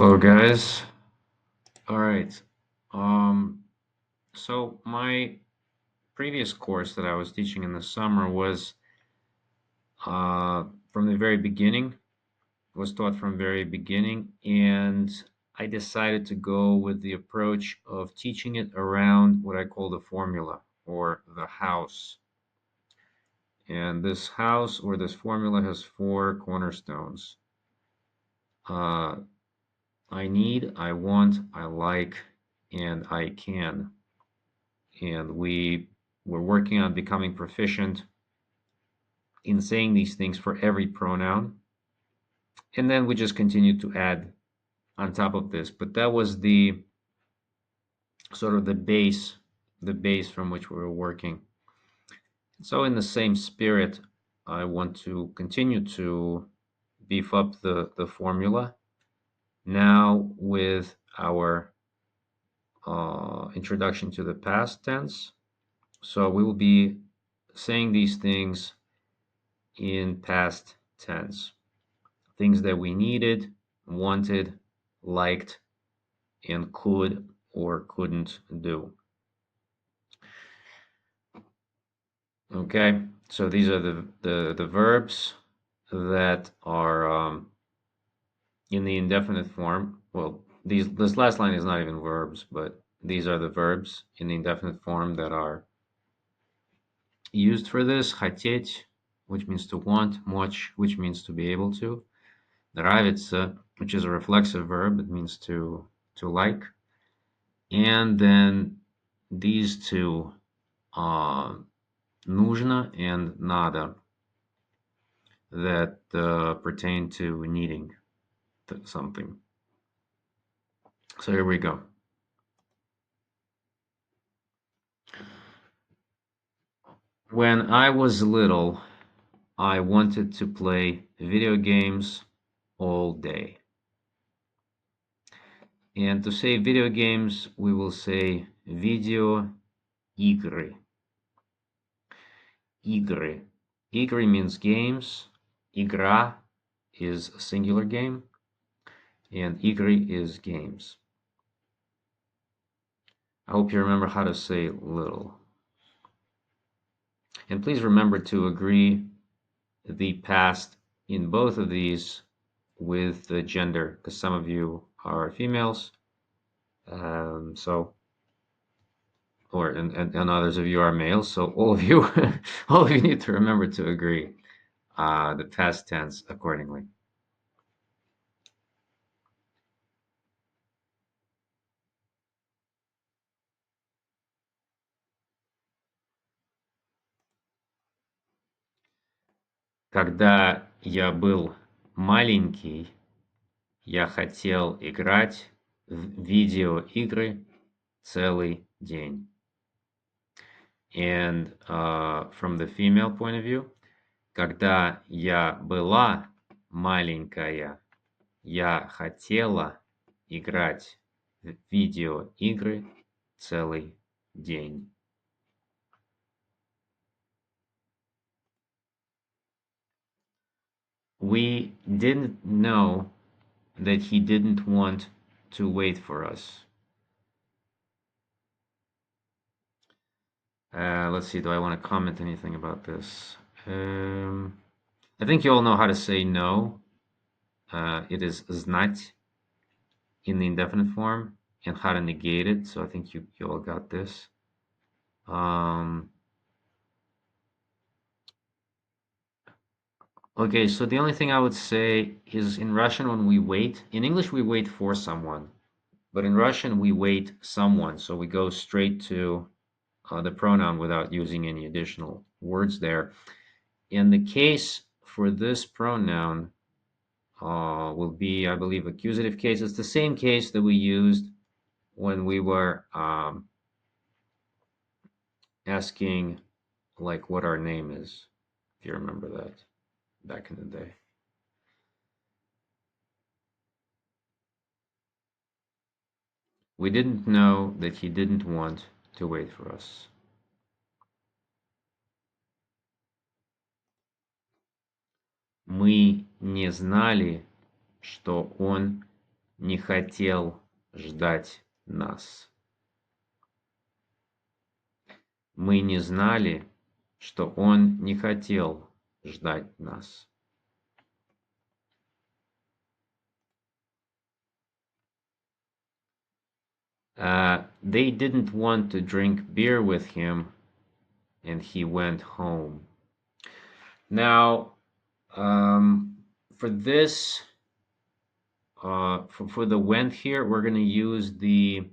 Hello, guys. All right. Um, so my previous course that I was teaching in the summer was from the very beginning, was taught from very beginning, and I decided to go with the approach of teaching it around what I call the formula or the house. And this house or this formula has four cornerstones. Uh, I need, I want, I like, and I can. And we were working on becoming proficient in saying these things for every pronoun. And then we just continued to add on top of this. But that was the sort of the base from which we were working. So in the same spirit, I want to continue to beef up the formula now with our introduction to the past tense. So we will be saying these things in past tense. Things that we needed, wanted, liked, and could or couldn't do. Okay, so these are the verbs that are in the indefinite form. Well, this last line is not even verbs, but these are the verbs in the indefinite form that are used for this. Хотеть, which means to want, мочь, which means to be able to. Нравится, which is a reflexive verb, it means to like. And then these two, нужно and надо, that pertain to needing something. So here we go. When I was little, I wanted to play video games all day. And to say video games, we will say video игры. Игры. Игры means games. Игра is a singular game. And игры is games. I hope you remember how to say little. And please remember to agree the past in both of these with the gender, because some of you are females. So, and others of you are males. So all of you, all of you need to remember to agree the past tense accordingly. Когда я был маленький, я хотел играть в видеоигры целый день. And from the female point of view, когда я была маленькая, я хотела играть в видеоигры целый день. We didn't know that he didn't want to wait for us. Let's see, do I want to comment anything about this? I think you all know how to say no. It is знать in the indefinite form and how to negate it. So I think you all got this. Okay, so the only thing I would say is in Russian when we wait, in English we wait for someone, but in Russian we wait someone. So we go straight to the pronoun without using any additional words there. In the case for this pronoun will be, I believe, accusative case. It's the same case that we used when we were asking like what our name is, if you remember that back in the day. We didn't know that he didn't want to wait for us. Мы не знали, что он не хотел ждать нас. Мы не знали, что он не хотел ждать нас. They didn't want to drink beer with him, and he went home. Now, for this, for the went here, we're going to use the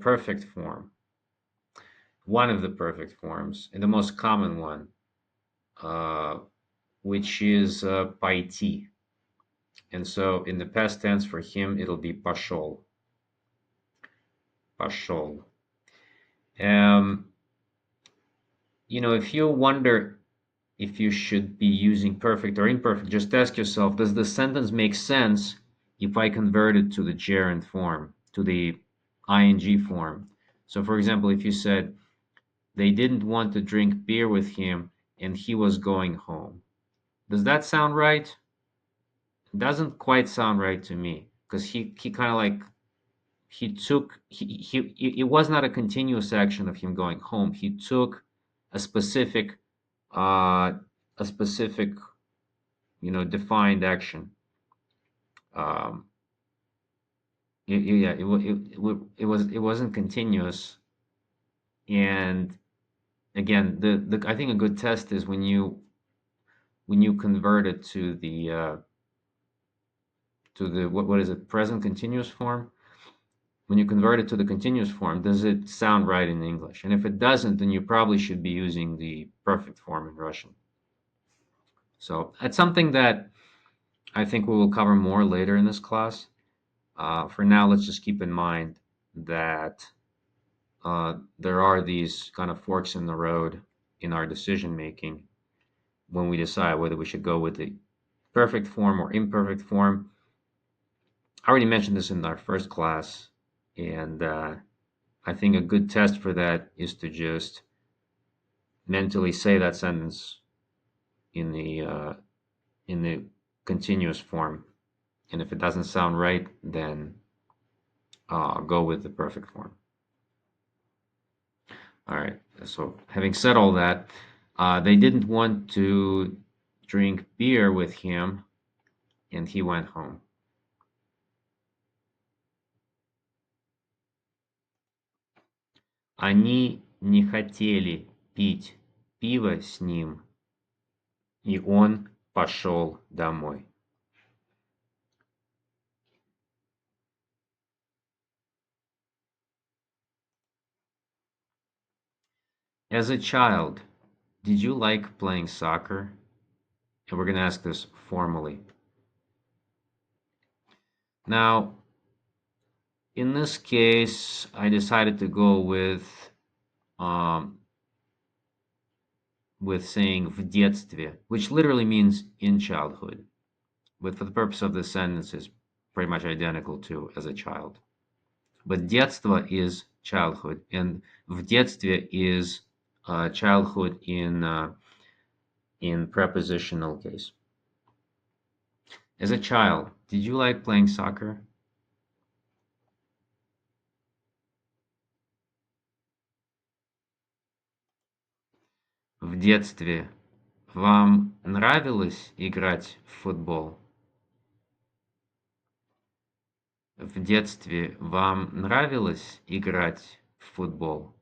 perfect form, one of the perfect forms, and the most common one, uh, which is пойти. And so in the past tense for him, it'll be пошел. Пошел. If you wonder if you should be using perfect or imperfect, just ask yourself, does the sentence make sense if I convert it to the gerund form, to the ing form? So for example, if you said, they didn't want to drink beer with him and he was going home. Does that sound right? It doesn't quite sound right to me, because he kind of like he took he it was not a continuous action of him going home. He took a specific uh a specific defined action. um yeah, it wasn't continuous. And again, the I think a good test is when you convert it to the what is it, present continuous form. When you convert it to the continuous form, does it sound right in English? And if it doesn't, then you probably should be using the perfect form in Russian. So that's something that I think we will cover more later in this class. For now, let's just keep in mind that there are these kind of forks in the road in our decision making when we decide whether we should go with the perfect form or imperfect form. I already mentioned this in our first class, and I think a good test for that is to just mentally say that sentence in the continuous form, and if it doesn't sound right, then go with the perfect form. All right. So having said all that, they didn't want to drink beer with him, and he went home. Они не хотели пить пиво с ним, и он пошел домой. As a child, did you like playing soccer? And we're going to ask this formally. Now, in this case, I decided to go um, with saying в детстве, which literally means in childhood, but for the purpose of this sentence is pretty much identical to as a child. But детство is childhood, and в детстве is childhood in prepositional case. As a child, did you like playing soccer? В детстве вам нравилось играть в футбол? В детстве вам нравилось играть в футбол?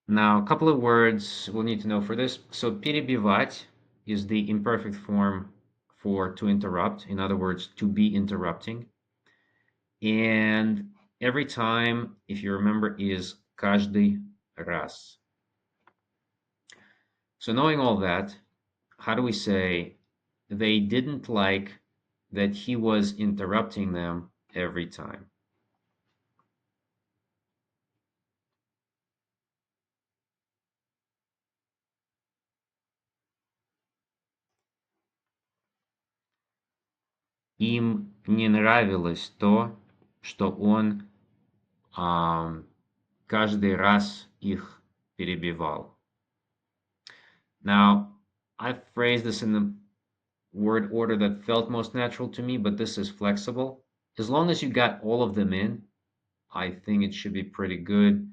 Now, a couple of words we'll need to know for this. So, перебивать is the imperfect form for to interrupt. In other words, to be interrupting. And every time, if you remember, is каждый раз. So, knowing all that, how do we say they didn't like that he was interrupting them every time? Им не нравилось то, что он каждый раз их перебивал. Now, I phrased this in the word order that felt most natural to me, but this is flexible. As long as you got all of them in, I think it should be pretty good.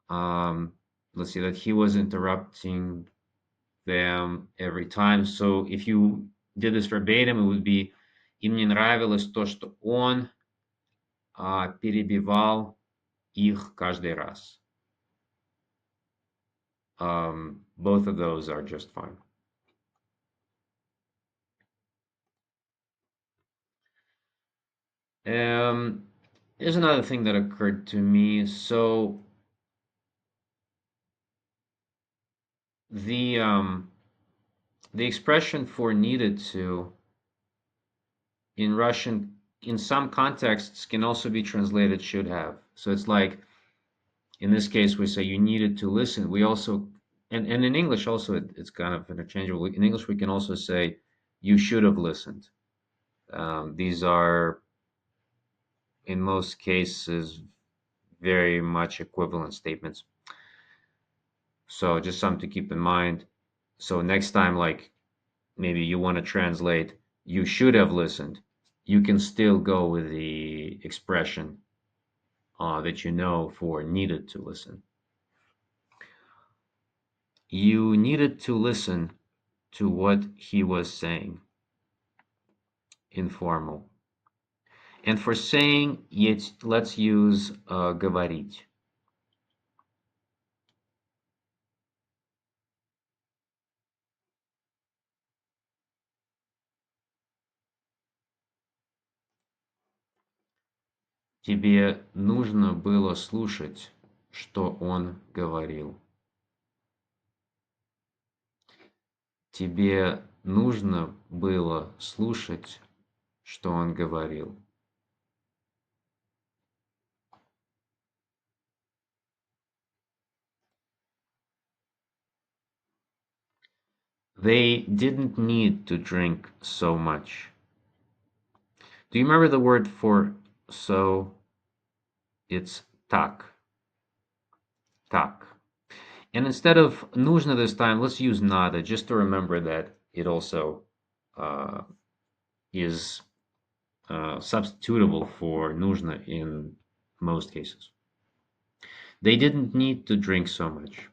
Um, let's see, that he was interrupting them every time. So if you did this verbatim, it would be «Им не нравилось то, что он перебивал их каждый раз». Both of those are just fine. Here's another thing that occurred to me. So the expression for needed to in Russian, in some contexts, can also be translated should have. So it's like, in this case, we say you needed to listen. We also, and in English also, it's kind of interchangeable. In English, we can also say you should have listened. These are, in most cases, very much equivalent statements. So just something to keep in mind. So next time, like maybe you want to translate, you should have listened, you can still go with the expression that you know for needed to listen. You needed to listen to what he was saying. Informal. And for saying, let's use говорить. Тебе нужно было слушать, что он говорил. Тебе нужно было слушать, что он говорил. They didn't need to drink so much. Do you remember the word for so? It's так. Так. And instead of нужно this time, let's use надо, just to remember that it also uh, is substitutable for нужно in most cases. They didn't need to drink so much.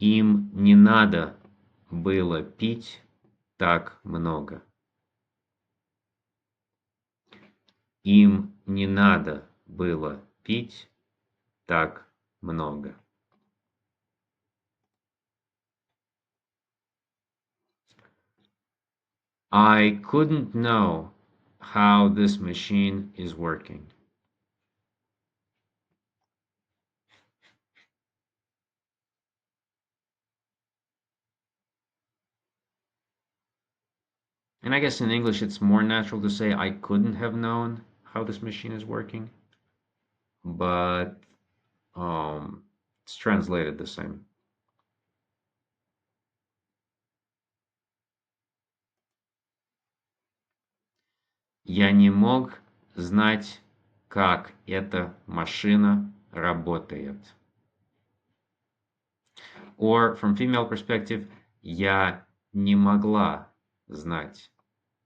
Им не надо было пить так много. Им не надо было пить так много. I couldn't know how this machine is working. And I guess in English it's more natural to say I couldn't have known how this machine is working, but it's translated the same. Я не мог знать, как эта машина работает. Or from female perspective, я не могла знать,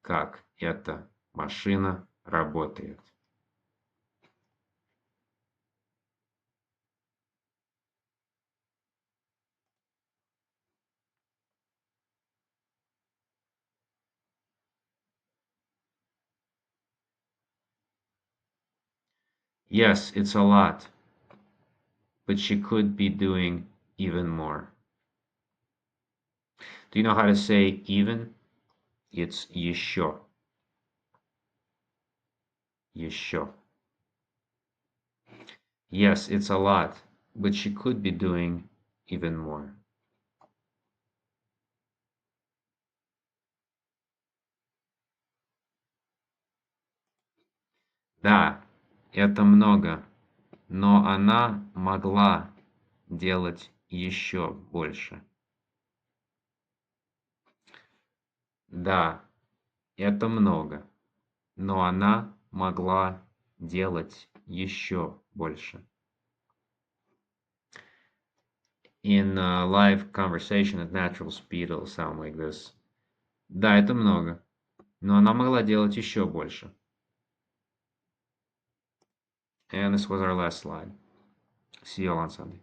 как эта машина работает. Yes, it's a lot, but she could be doing even more. Do you know how to say even? It's еще. Еще. Yes, it's a lot, but she could be doing even more. Да, это много, но она могла делать еще больше. Да, это много, но она могла делать еще больше. In a live conversation at natural speed, it'll sound like this. Да, это много, но она могла делать еще больше. And this was our last slide. See you all on Sunday.